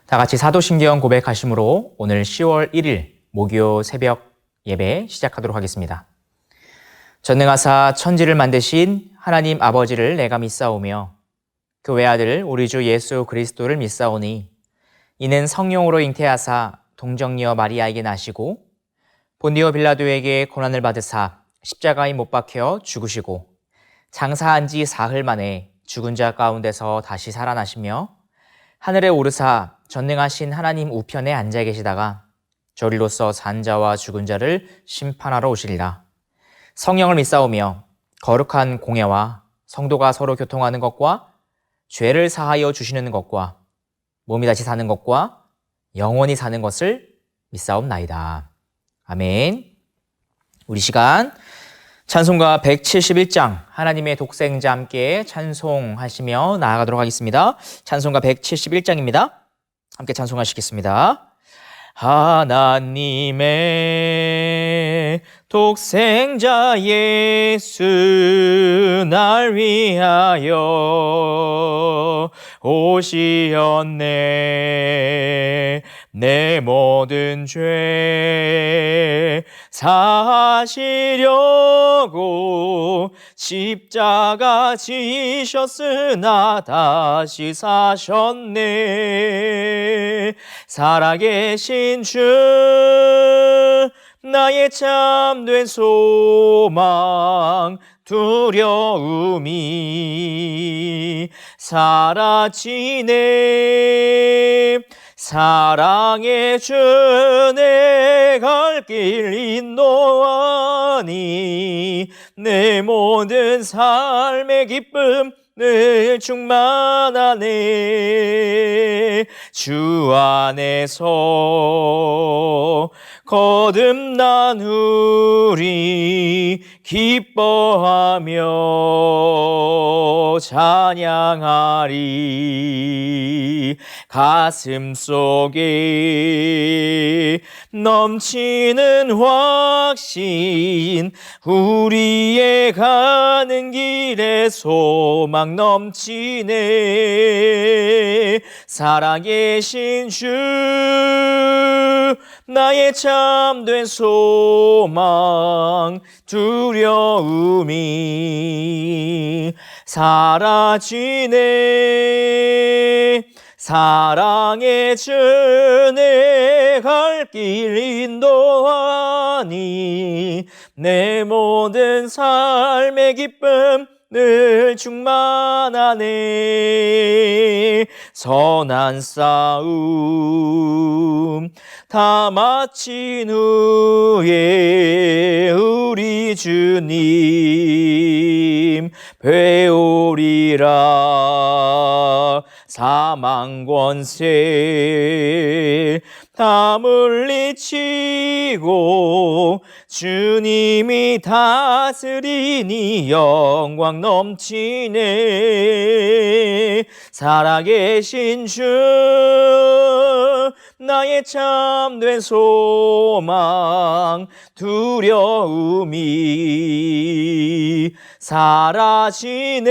다 같이 사도신경 고백하심으로 오늘 10월 1일 목요 새벽 예배 시작하도록 하겠습니다. 전능하사 천지를 만드신 하나님 아버지를 내가 믿사오며 그 외아들 우리 주 예수 그리스도를 믿사오니 이는 성령으로 잉태하사 동정녀 마리아에게 나시고 본디오 빌라도에게 고난을 받으사 십자가에 못 박혀 죽으시고 장사한 지 사흘 만에 죽은 자 가운데서 다시 살아나시며 하늘에 오르사 전능하신 하나님 우편에 앉아 계시다가 저리로서 산 자와 죽은 자를 심판하러 오시리라. 성령을 믿사오며 거룩한 공예와 성도가 서로 교통하는 것과 죄를 사하여 주시는 것과 몸이 다시 사는 것과 영원히 사는 것을 믿사옵나이다. 아멘. 우리 시간 찬송가 171장 하나님의 독생자 함께 찬송하시며 나아가도록 하겠습니다. 찬송가 171장입니다. 함께 찬송하시겠습니다. 하나님의 독생자 예수 날 위하여 오시었네. 내 모든 죄 사시려고 십자가 지셨으나 다시 사셨네. 살아계신 주 나의 참된 소망 두려움이 사라지네. 사랑의 주 내 갈 길 인도하니 내 모든 삶의 기쁨 늘 충만하네. 주 안에서 거듭난 우리 기뻐하며 찬양하리. 가슴 속에 넘치는 확신 우리의 가는 길에 소망 넘치네. 살아계신 주 나의 참된 소망 두려움이 사라지네. 사랑의 주 내 갈 길 인도하니 내 모든 삶의 기쁨 늘 충만하네. 선한 싸움 다 마친 후에 우리 주님 뵈오리라. 사망 권세 다 물리치고 주님이 다스리니 영광 넘치네. 살아계신 주 나의 참된 소망 두려움이 사라지네.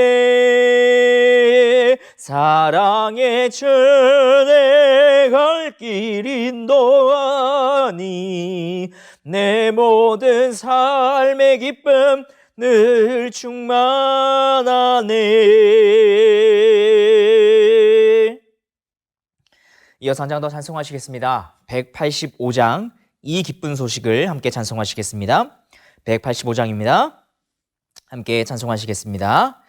사랑의 주 내 갈 길 인도하니 내 모든 삶의 기쁨 늘 충만하네. 이어서 한 장 더 찬송하시겠습니다. 185장 이 기쁜 소식을 함께 찬송하시겠습니다. 185장입니다. 함께 찬송하시겠습니다.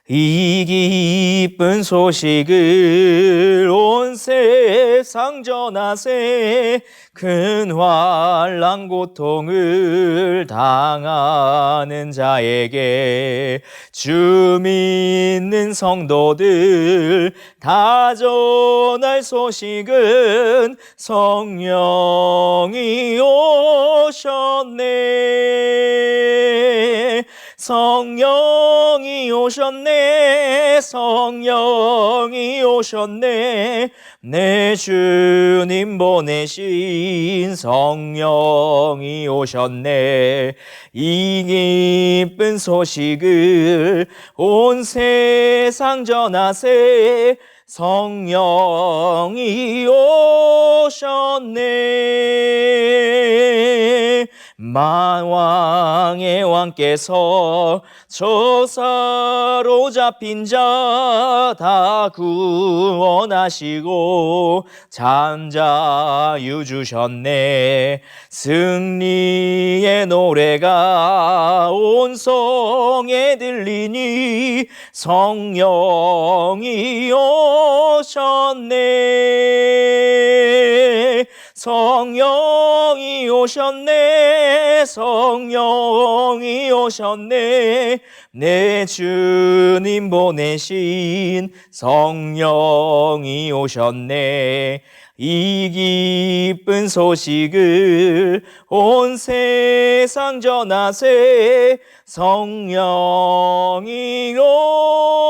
이 기쁜 소식을 온 세상 전하세. 큰 환난 고통을 당하는 자에게 주 믿는 성도들 다 전할 소식은 성령이 오셨네. 성령이 오셨네. 성령이 오셨네. 내 주님 보내신 성령이 오셨네. 이 기쁜 소식을 온 세상 전하세. 성령이 오셨네. 만왕의 왕께서 저 사로잡힌 자 다 구원하시고 잠자유 주셨네. 승리의 노래가 온 성에 들리니 성령이 오셨네. 성령이 오셨네. 성령이 오셨네. 내 주님 보내신 성령이 오셨네. 이 기쁜 소식을 온 세상 전하세. 성령이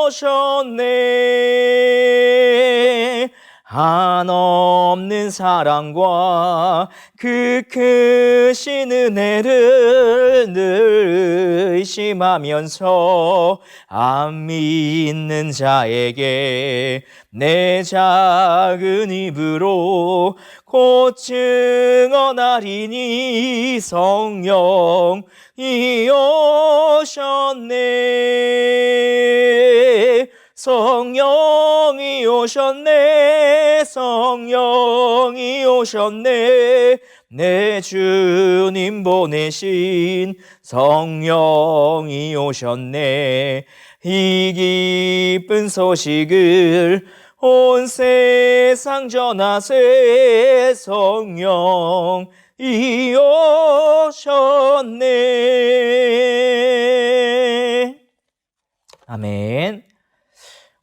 오셨네. 한없는 사랑과 그 크신 은혜를 늘 의심하면서 안 믿는 자에게 내 작은 입으로 곧 증언하리니 성령이 오셨네. 성령이 오셨네. 성령이 오셨네. 내 주님 보내신 성령이 오셨네. 이 기쁜 소식을 온 세상 전하세. 성령이 오셨네. 아멘.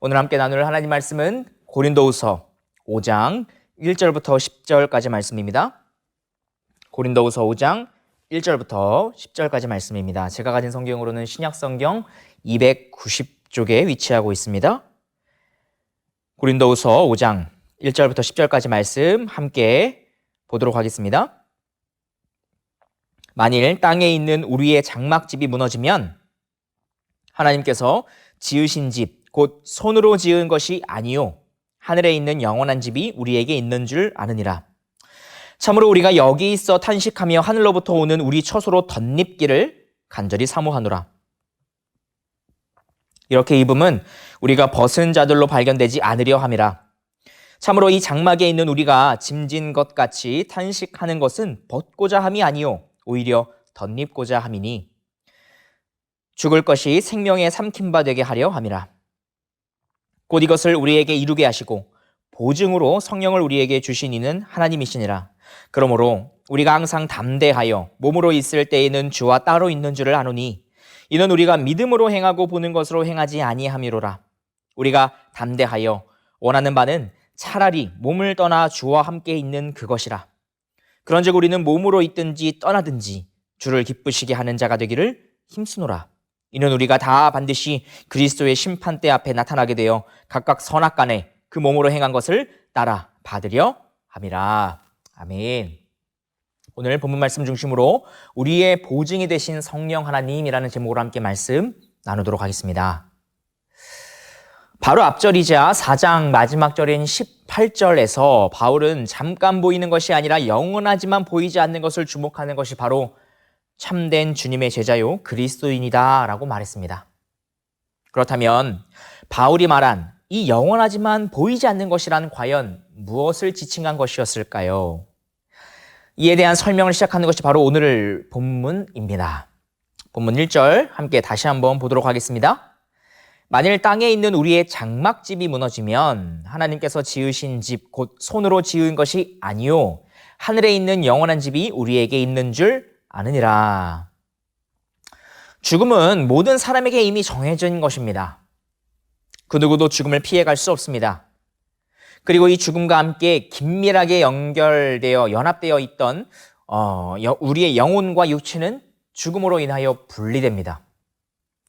오늘 함께 나눌 하나님 말씀은 고린도후서 5장 1절부터 10절까지 말씀입니다. 고린도후서 5장 1절부터 10절까지 말씀입니다. 제가 가진 성경으로는 신약성경 290쪽에 위치하고 있습니다. 고린도후서 5장 1절부터 10절까지 말씀 함께 보도록 하겠습니다. 만일 땅에 있는 우리의 장막집이 무너지면 하나님께서 지으신 집 곧 손으로 지은 것이 아니요 하늘에 있는 영원한 집이 우리에게 있는 줄 아느니라. 참으로 우리가 여기 있어 탄식하며 하늘로부터 오는 우리 처소로 덧립기를 간절히 사모하노라. 이렇게 입음은 우리가 벗은 자들로 발견되지 않으려 함이라. 참으로 이 장막에 있는 우리가 짐진 것 같이 탄식하는 것은 벗고자 함이 아니요 오히려 덧립고자 함이니 죽을 것이 생명에 삼킨 바 되게 하려 함이라. 곧 이것을 우리에게 이루게 하시고 보증으로 성령을 우리에게 주신 이는 하나님이시니라. 그러므로 우리가 항상 담대하여 몸으로 있을 때에는 주와 따로 있는 줄을 아노니 이는 우리가 믿음으로 행하고 보는 것으로 행하지 아니함이로라. 우리가 담대하여 원하는 바는 차라리 몸을 떠나 주와 함께 있는 그것이라. 그런즉 우리는 몸으로 있든지 떠나든지 주를 기쁘시게 하는 자가 되기를 힘쓰노라. 이는 우리가 다 반드시 그리스도의 심판대 앞에 나타나게 되어 각각 선악간에 그 몸으로 행한 것을 따라 받으려 함이라. 아멘. 오늘 본문 말씀 중심으로 우리의 보증이 되신 성령 하나님이라는 제목으로 함께 말씀 나누도록 하겠습니다. 바로 앞절이자 4장 마지막 절인 18절에서 바울은 잠깐 보이는 것이 아니라 영원하지만 보이지 않는 것을 주목하는 것이 바로 참된 주님의 제자요 그리스도인이다 라고 말했습니다. 그렇다면 바울이 말한 이 영원하지만 보이지 않는 것이란 과연 무엇을 지칭한 것이었을까요? 이에 대한 설명을 시작하는 것이 바로 오늘 본문입니다. 본문 1절 함께 다시 한번 보도록 하겠습니다. 만일 땅에 있는 우리의 장막집이 무너지면 하나님께서 지으신 집 곧 손으로 지은 것이 아니요 하늘에 있는 영원한 집이 우리에게 있는 줄 아느니라. 죽음은 모든 사람에게 이미 정해진 것입니다. 그 누구도 죽음을 피해갈 수 없습니다. 그리고 이 죽음과 함께 긴밀하게 연합되어 있던 우리의 영혼과 육체는 죽음으로 인하여 분리됩니다.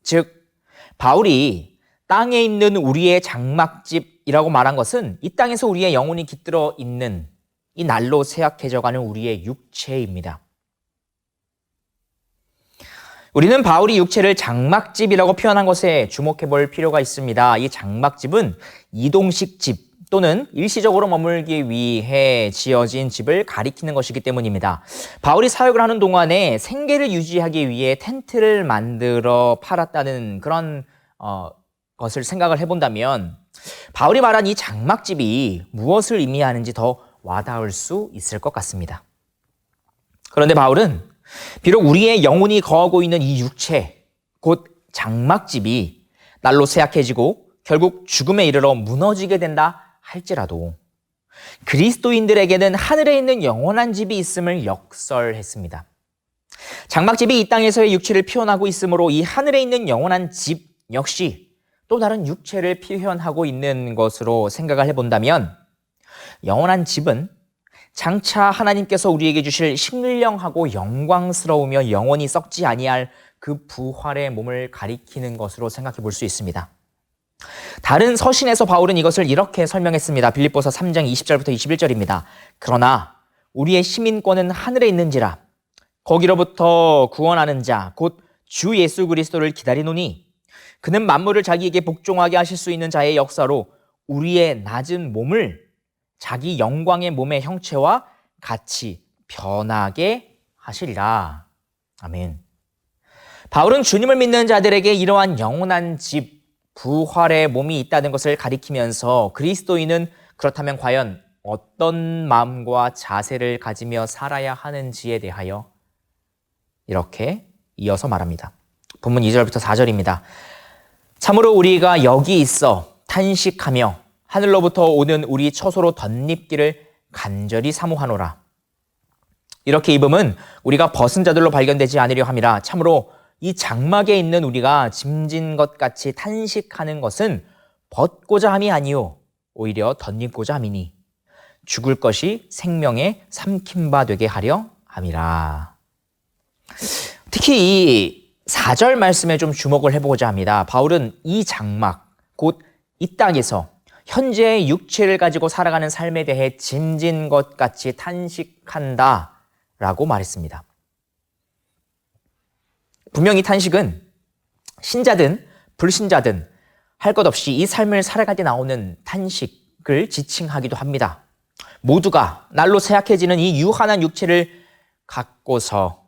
즉 바울이 땅에 있는 우리의 장막집이라고 말한 것은 이 땅에서 우리의 영혼이 깃들어 있는 이 날로 쇠약해져가는 우리의 육체입니다. 우리는 바울이 육체를 장막집이라고 표현한 것에 주목해 볼 필요가 있습니다. 이 장막집은 이동식 집 또는 일시적으로 머물기 위해 지어진 집을 가리키는 것이기 때문입니다. 바울이 사역을 하는 동안에 생계를 유지하기 위해 텐트를 만들어 팔았다는 그런 것을 생각을 해본다면 바울이 말한 이 장막집이 무엇을 의미하는지 더 와닿을 수 있을 것 같습니다. 그런데 바울은 비록 우리의 영혼이 거하고 있는 이 육체, 곧 장막집이 날로 쇠약해지고 결국 죽음에 이르러 무너지게 된다 할지라도 그리스도인들에게는 하늘에 있는 영원한 집이 있음을 역설했습니다. 장막집이 이 땅에서의 육체를 표현하고 있으므로 이 하늘에 있는 영원한 집 역시 또 다른 육체를 표현하고 있는 것으로 생각을 해본다면 영원한 집은 장차 하나님께서 우리에게 주실 신령하고 영광스러우며 영원히 썩지 아니할 그 부활의 몸을 가리키는 것으로 생각해 볼 수 있습니다. 다른 서신에서 바울은 이것을 이렇게 설명했습니다. 빌립보서 3장 20절부터 21절입니다. 그러나 우리의 시민권은 하늘에 있는지라 거기로부터 구원하는 자 곧 주 예수 그리스도를 기다리노니 그는 만물을 자기에게 복종하게 하실 수 있는 자의 역사로 우리의 낮은 몸을 자기 영광의 몸의 형체와 같이 변하게 하시리라. 아멘. 바울은 주님을 믿는 자들에게 이러한 영원한 집, 부활의 몸이 있다는 것을 가리키면서 그리스도인은 그렇다면 과연 어떤 마음과 자세를 가지며 살아야 하는지에 대하여 이렇게 이어서 말합니다. 본문 2절부터 4절입니다. 참으로 우리가 여기 있어 탄식하며 하늘로부터 오는 우리 처소로 덧립기를 간절히 사모하노라. 이렇게 입음은 우리가 벗은 자들로 발견되지 않으려 함이라. 참으로 이 장막에 있는 우리가 짐진 것 같이 탄식하는 것은 벗고자 함이 아니요 오히려 덧입고자 함이니 죽을 것이 생명에 삼킨 바 되게 하려 함이라. 특히 이 4절 말씀에 좀 주목을 해보고자 합니다. 바울은 이 장막, 곧 이 땅에서 현재의 육체를 가지고 살아가는 삶에 대해 짐진 것 같이 탄식한다 라고 말했습니다. 분명히 탄식은 신자든 불신자든 할 것 없이 이 삶을 살아갈 때 나오는 탄식을 지칭하기도 합니다. 모두가 날로 쇠약해지는 이 유한한 육체를 갖고서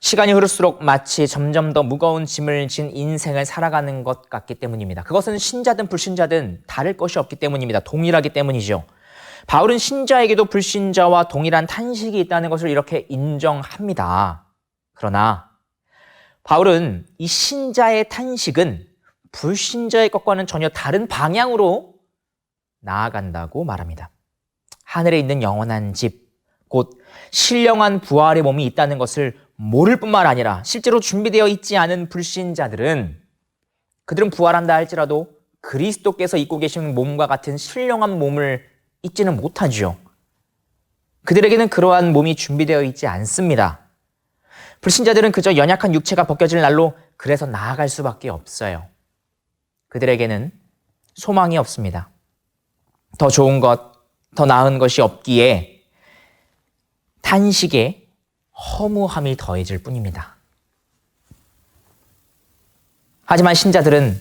시간이 흐를수록 마치 점점 더 무거운 짐을 진 인생을 살아가는 것 같기 때문입니다. 그것은 신자든 불신자든 다를 것이 없기 때문입니다. 동일하기 때문이죠. 바울은 신자에게도 불신자와 동일한 탄식이 있다는 것을 이렇게 인정합니다. 그러나 바울은 이 신자의 탄식은 불신자의 것과는 전혀 다른 방향으로 나아간다고 말합니다. 하늘에 있는 영원한 집, 곧 신령한 부활의 몸이 있다는 것을 모를 뿐만 아니라 실제로 준비되어 있지 않은 불신자들은 그들은 부활한다 할지라도 그리스도께서 입고 계신 몸과 같은 신령한 몸을 잊지는 못하죠. 그들에게는 그러한 몸이 준비되어 있지 않습니다. 불신자들은 그저 연약한 육체가 벗겨질 날로 그래서 나아갈 수밖에 없어요. 그들에게는 소망이 없습니다. 더 좋은 것, 더 나은 것이 없기에 탄식에 허무함이 더해질 뿐입니다. 하지만 신자들은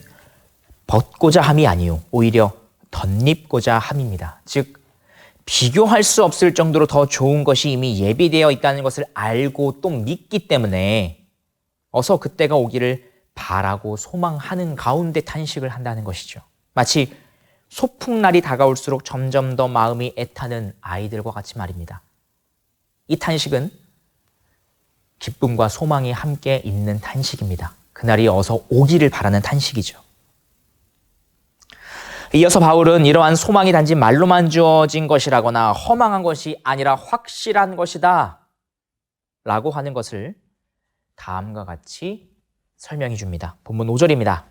벗고자 함이 아니요 오히려 덧입고자 함입니다. 즉 비교할 수 없을 정도로 더 좋은 것이 이미 예비되어 있다는 것을 알고 또 믿기 때문에 어서 그때가 오기를 바라고 소망하는 가운데 탄식을 한다는 것이죠. 마치 소풍날이 다가올수록 점점 더 마음이 애타는 아이들과 같이 말입니다. 이 탄식은 기쁨과 소망이 함께 있는 탄식입니다. 그날이 어서 오기를 바라는 탄식이죠. 이어서 바울은 이러한 소망이 단지 말로만 주어진 것이라거나 허망한 것이 아니라 확실한 것이다 라고 하는 것을 다음과 같이 설명해 줍니다. 본문 5절입니다.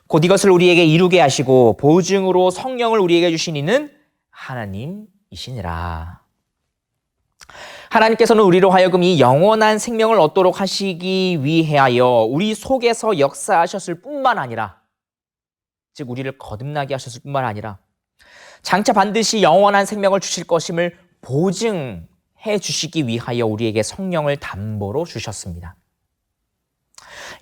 곧 이것을 우리에게 이루게 하시고 보증으로 성령을 우리에게 주신 이는 하나님이시니라. 하나님께서는 우리로 하여금 이 영원한 생명을 얻도록 하시기 위하여 우리 속에서 역사하셨을 뿐만 아니라 즉 우리를 거듭나게 하셨을 뿐만 아니라 장차 반드시 영원한 생명을 주실 것임을 보증해 주시기 위하여 우리에게 성령을 담보로 주셨습니다.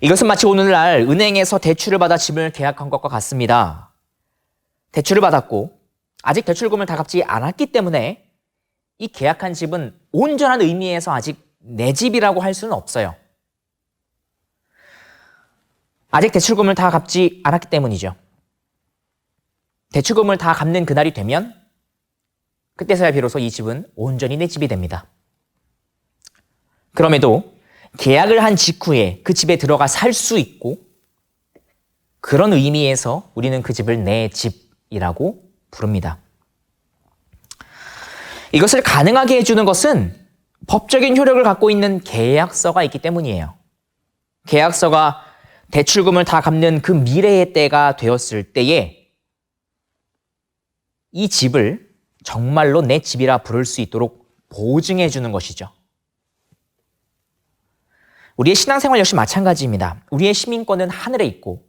이것은 마치 오늘날 은행에서 대출을 받아 집을 계약한 것과 같습니다. 대출을 받았고 아직 대출금을 다 갚지 않았기 때문에 이 계약한 집은 온전한 의미에서 아직 내 집이라고 할 수는 없어요. 아직 대출금을 다 갚지 않았기 때문이죠. 대출금을 다 갚는 그날이 되면 그때서야 비로소 이 집은 온전히 내 집이 됩니다. 그럼에도 계약을 한 직후에 그 집에 들어가 살 수 있고 그런 의미에서 우리는 그 집을 내 집이라고 부릅니다. 이것을 가능하게 해주는 것은 법적인 효력을 갖고 있는 계약서가 있기 때문이에요. 계약서가 대출금을 다 갚는 그 미래의 때가 되었을 때에 이 집을 정말로 내 집이라 부를 수 있도록 보증해 주는 것이죠. 우리의 신앙생활 역시 마찬가지입니다. 우리의 시민권은 하늘에 있고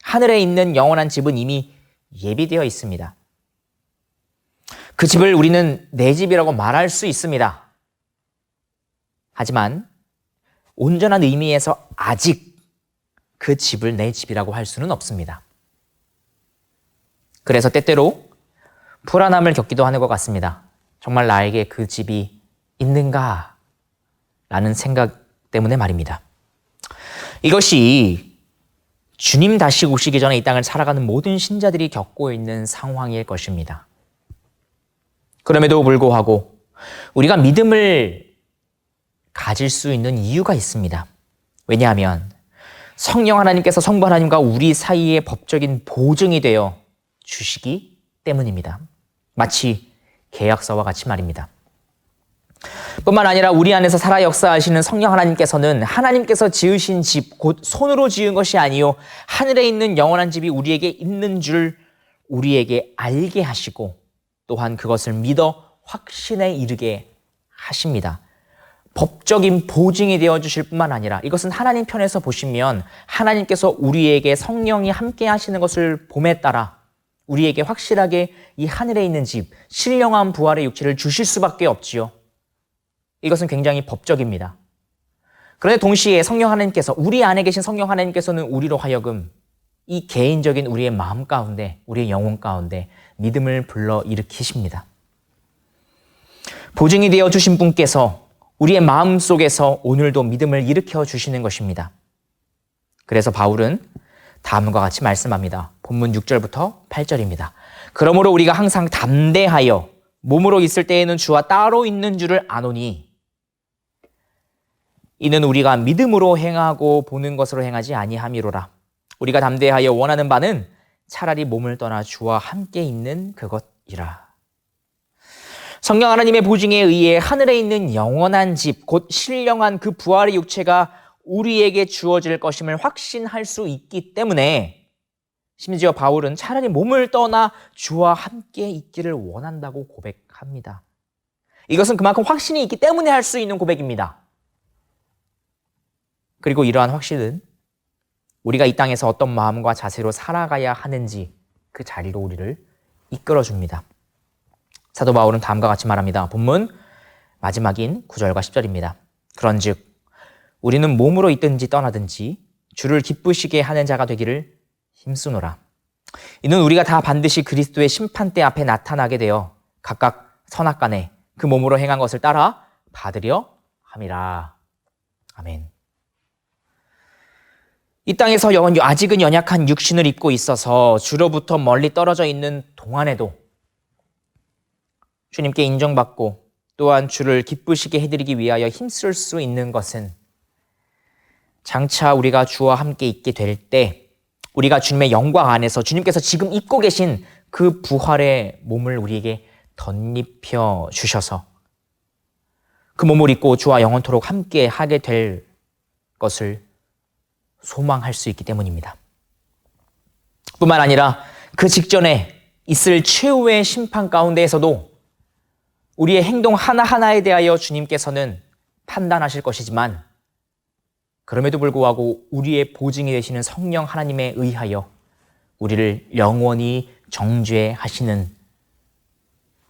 하늘에 있는 영원한 집은 이미 예비되어 있습니다. 그 집을 우리는 내 집이라고 말할 수 있습니다. 하지만 온전한 의미에서 아직 그 집을 내 집이라고 할 수는 없습니다. 그래서 때때로 불안함을 겪기도 하는 것 같습니다. 정말 나에게 그 집이 있는가? 라는 생각 때문에 말입니다. 이것이 주님 다시 오시기 전에 이 땅을 살아가는 모든 신자들이 겪고 있는 상황일 것입니다. 그럼에도 불구하고 우리가 믿음을 가질 수 있는 이유가 있습니다. 왜냐하면 성령 하나님께서 성부 하나님과 우리 사이에 법적인 보증이 되어 주시기 때문입니다. 마치 계약서와 같이 말입니다. 뿐만 아니라 우리 안에서 살아 역사하시는 성령 하나님께서는 하나님께서 지으신 집, 곧 손으로 지은 것이 아니요 하늘에 있는 영원한 집이 우리에게 있는 줄 우리에게 알게 하시고 또한 그것을 믿어 확신에 이르게 하십니다. 법적인 보증이 되어주실 뿐만 아니라 이것은 하나님 편에서 보시면 하나님께서 우리에게 성령이 함께 하시는 것을 봄에 따라 우리에게 확실하게 이 하늘에 있는 집, 신령한 부활의 육체를 주실 수밖에 없지요. 이것은 굉장히 법적입니다. 그런데 동시에 성령 하나님께서, 우리 안에 계신 성령 하나님께서는 우리로 하여금 이 개인적인 우리의 마음 가운데, 우리의 영혼 가운데 믿음을 불러일으키십니다. 보증이 되어 주신 분께서 우리의 마음 속에서 오늘도 믿음을 일으켜 주시는 것입니다. 그래서 바울은 다음과 같이 말씀합니다. 본문 6절부터 8절입니다. 그러므로 우리가 항상 담대하여 몸으로 있을 때에는 주와 따로 있는 줄을 아노니 이는 우리가 믿음으로 행하고 보는 것으로 행하지 아니함이로라. 우리가 담대하여 원하는 바는 차라리 몸을 떠나 주와 함께 있는 그것이라. 성령 하나님의 보증에 의해 하늘에 있는 영원한 집, 곧 신령한 그 부활의 육체가 우리에게 주어질 것임을 확신할 수 있기 때문에 심지어 바울은 차라리 몸을 떠나 주와 함께 있기를 원한다고 고백합니다. 이것은 그만큼 확신이 있기 때문에 할 수 있는 고백입니다. 그리고 이러한 확신은 우리가 이 땅에서 어떤 마음과 자세로 살아가야 하는지 그 자리로 우리를 이끌어줍니다. 사도 바울은 다음과 같이 말합니다. 본문 마지막인 9절과 10절입니다. 그런즉 우리는 몸으로 있든지 떠나든지 주를 기쁘시게 하는 자가 되기를 힘쓰노라. 이는 우리가 다 반드시 그리스도의 심판대 앞에 나타나게 되어 각각 선악간에 그 몸으로 행한 것을 따라 받으려 함이라. 아멘. 이 땅에서 아직은 연약한 육신을 입고 있어서 주로부터 멀리 떨어져 있는 동안에도 주님께 인정받고 또한 주를 기쁘시게 해드리기 위하여 힘쓸 수 있는 것은 장차 우리가 주와 함께 있게 될 때 우리가 주님의 영광 안에서 주님께서 지금 입고 계신 그 부활의 몸을 우리에게 덧입혀 주셔서 그 몸을 입고 주와 영원토록 함께 하게 될 것을 소망할 수 있기 때문입니다. 뿐만 아니라 그 직전에 있을 최후의 심판 가운데에서도 우리의 행동 하나하나에 대하여 주님께서는 판단하실 것이지만 그럼에도 불구하고 우리의 보증이 되시는 성령 하나님에 의하여 우리를 영원히 정죄하시는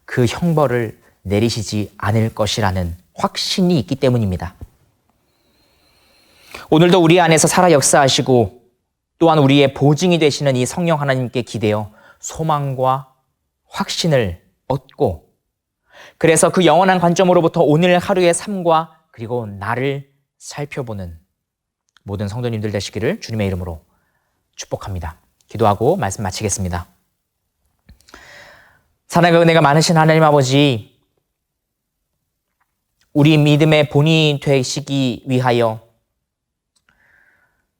그 형벌을 내리시지 않을 것이라는 확신이 있기 때문입니다. 오늘도 우리 안에서 살아 역사하시고 또한 우리의 보증이 되시는 이 성령 하나님께 기대어 소망과 확신을 얻고, 그래서 그 영원한 관점으로부터 오늘 하루의 삶과 그리고 나를 살펴보는 모든 성도님들 되시기를 주님의 이름으로 축복합니다. 기도하고 말씀 마치겠습니다. 사랑과 은혜가 많으신 하나님 아버지, 우리 믿음의 본이 되시기 위하여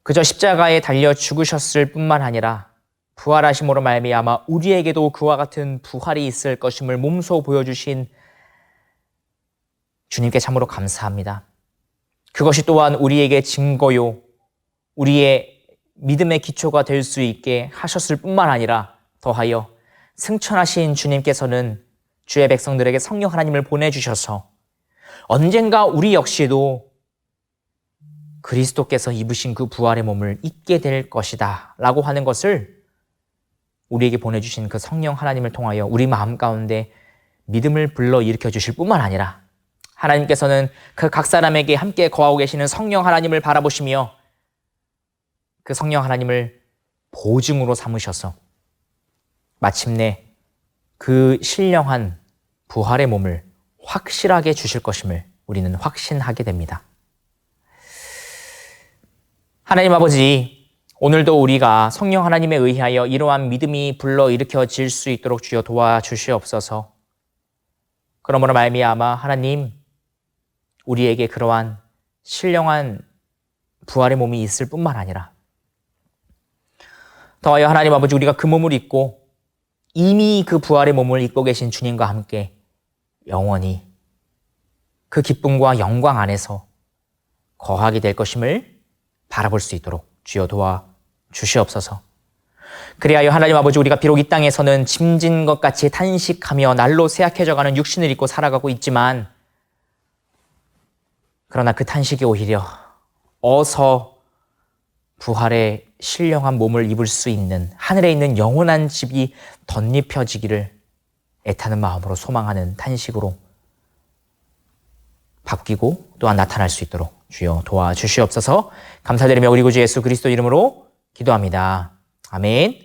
그저 십자가에 달려 죽으셨을 뿐만 아니라 부활하심으로 말미암아 우리에게도 그와 같은 부활이 있을 것임을 몸소 보여주신 주님께 참으로 감사합니다. 그것이 또한 우리에게 증거요, 우리의 믿음의 기초가 될 수 있게 하셨을 뿐만 아니라 더하여 승천하신 주님께서는 주의 백성들에게 성령 하나님을 보내주셔서 언젠가 우리 역시도 그리스도께서 입으신 그 부활의 몸을 입게 될 것이다 라고 하는 것을 우리에게 보내주신 그 성령 하나님을 통하여 우리 마음 가운데 믿음을 불러일으켜 주실 뿐만 아니라 하나님께서는 그 각 사람에게 함께 거하고 계시는 성령 하나님을 바라보시며 그 성령 하나님을 보증으로 삼으셔서 마침내 그 신령한 부활의 몸을 확실하게 주실 것임을 우리는 확신하게 됩니다. 하나님 아버지, 오늘도 우리가 성령 하나님에 의하여 이러한 믿음이 불러일으켜질 수 있도록 주여 도와주시옵소서. 그러므로 말미암아 하나님, 우리에게 그러한 신령한 부활의 몸이 있을 뿐만 아니라 더하여 하나님 아버지, 우리가 그 몸을 입고 이미 그 부활의 몸을 입고 계신 주님과 함께 영원히 그 기쁨과 영광 안에서 거하게 될 것임을 바라볼 수 있도록 주여 도와주시옵소서. 그리하여 하나님 아버지, 우리가 비록 이 땅에서는 짐진 것 같이 탄식하며 날로 쇠약해져가는 육신을 입고 살아가고 있지만, 그러나 그 탄식이 오히려 어서 부활의 신령한 몸을 입을 수 있는 하늘에 있는 영원한 집이 덧입혀지기를 애타는 마음으로 소망하는 탄식으로 바뀌고 또한 나타날 수 있도록 주여 도와주시옵소서. 감사드리며 우리 구주 예수 그리스도 이름으로 기도합니다. 아멘.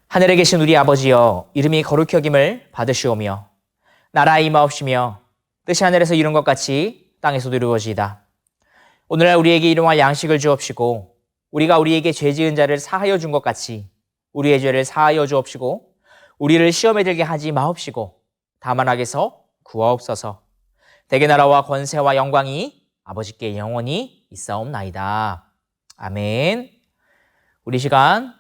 하늘에 계신 우리 아버지여, 이름이 거룩히 여김을 받으시오며 나라에 임하옵시며 뜻이 하늘에서 이룬 것 같이 땅에서도 이루어지이다. 오늘날 우리에게 일용할 양식을 주옵시고 우리가 우리에게 죄 지은 자를 사하여 준 것 같이 우리의 죄를 사하여 주옵시고 우리를 시험에 들게 하지 마옵시고 다만 악에서 구하옵소서. 대개 나라와 권세와 영광이 아버지께 영원히 있사옵나이다. 아멘. 우리 시간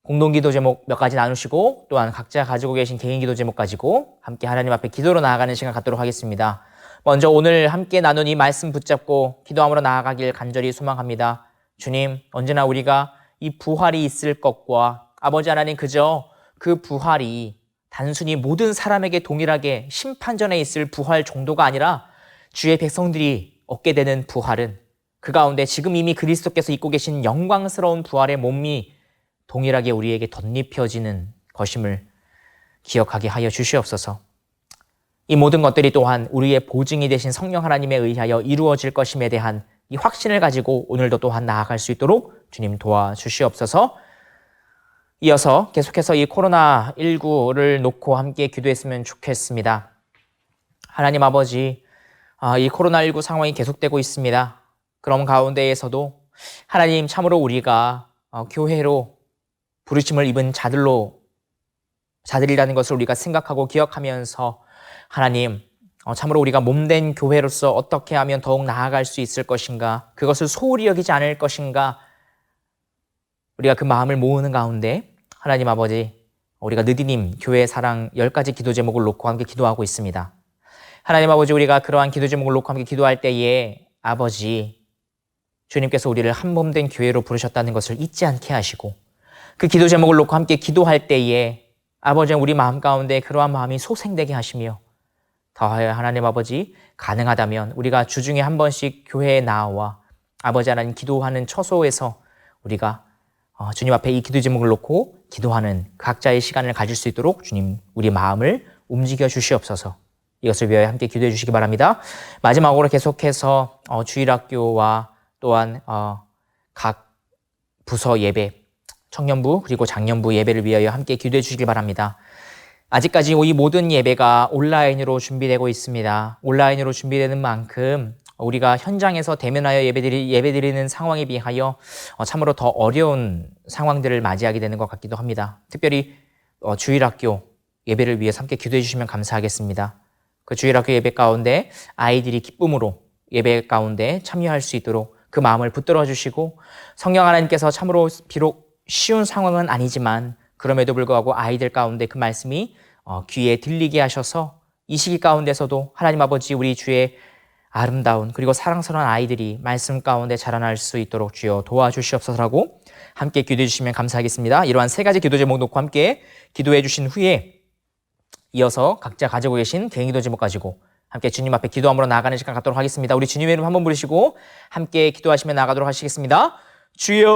공동기도 제목 몇 가지 나누시고 또한 각자 가지고 계신 개인 기도 제목 가지고 함께 하나님 앞에 기도로 나아가는 시간 갖도록 하겠습니다. 먼저 오늘 함께 나눈 이 말씀 붙잡고 기도함으로 나아가길 간절히 소망합니다. 주님, 언제나 우리가 이 부활이 있을 것과 아버지 하나님, 그저 그 부활이 단순히 모든 사람에게 동일하게 심판전에 있을 부활 정도가 아니라 주의 백성들이 얻게 되는 부활은 그 가운데 지금 이미 그리스도께서 입고 계신 영광스러운 부활의 몸이 동일하게 우리에게 덧입혀지는 것임을 기억하게 하여 주시옵소서. 이 모든 것들이 또한 우리의 보증이 되신 성령 하나님에 의하여 이루어질 것임에 대한 이 확신을 가지고 오늘도 또한 나아갈 수 있도록 주님 도와주시옵소서. 이어서 계속해서 이 코로나19를 놓고 함께 기도했으면 좋겠습니다. 하나님 아버지, 이 코로나19 상황이 계속되고 있습니다. 그런 가운데에서도 하나님, 참으로 우리가 교회로 부르심을 입은 자들이라는 것을 우리가 생각하고 기억하면서 하나님, 참으로 우리가 몸된 교회로서 어떻게 하면 더욱 나아갈 수 있을 것인가, 그것을 소홀히 여기지 않을 것인가, 우리가 그 마음을 모으는 가운데 하나님 아버지, 우리가 느디님 교회 사랑 10가지 기도 제목을 놓고 함께 기도하고 있습니다. 하나님 아버지, 우리가 그러한 기도 제목을 놓고 함께 기도할 때에 아버지, 주님께서 우리를 한 몸된 교회로 부르셨다는 것을 잊지 않게 하시고 그 기도 제목을 놓고 함께 기도할 때에 아버지, 우리 마음 가운데 그러한 마음이 소생되게 하시며 더하여 하나님 아버지, 가능하다면 우리가 주중에 한 번씩 교회에 나와 아버지 하나님 기도하는 처소에서 우리가 주님 앞에 이 기도 제목을 놓고 기도하는 각자의 시간을 가질 수 있도록 주님, 우리 마음을 움직여 주시옵소서. 이것을 위하여 함께 기도해 주시기 바랍니다. 마지막으로 계속해서 주일학교와 또한 각 부서 예배, 청년부 그리고 장년부 예배를 위하여 함께 기도해 주시길 바랍니다. 아직까지 이 모든 예배가 온라인으로 준비되고 있습니다. 온라인으로 준비되는 만큼 우리가 현장에서 대면하여 예배드리는 상황에 비하여 참으로 더 어려운 상황들을 맞이하게 되는 것 같기도 합니다. 특별히 주일학교 예배를 위해 함께 기도해 주시면 감사하겠습니다. 그 주일학교 예배 가운데 아이들이 기쁨으로 예배 가운데 참여할 수 있도록 그 마음을 붙들어 주시고, 성령 하나님께서 참으로 비록 쉬운 상황은 아니지만 그럼에도 불구하고 아이들 가운데 그 말씀이 귀에 들리게 하셔서 이 시기 가운데서도 하나님 아버지 우리 주의 아름다운 그리고 사랑스러운 아이들이 말씀 가운데 자라날 수 있도록 주여 도와주시옵소서라고 함께 기도해 주시면 감사하겠습니다. 이러한 세 가지 기도 제목 놓고 함께 기도해 주신 후에 이어서 각자 가지고 계신 개인 기도 제목 가지고 함께 주님 앞에 기도함으로 나아가는 시간 갖도록 하겠습니다. 우리 주님의 이름 한번 부르시고 함께 기도하시며 나아가도록 하시겠습니다. 주여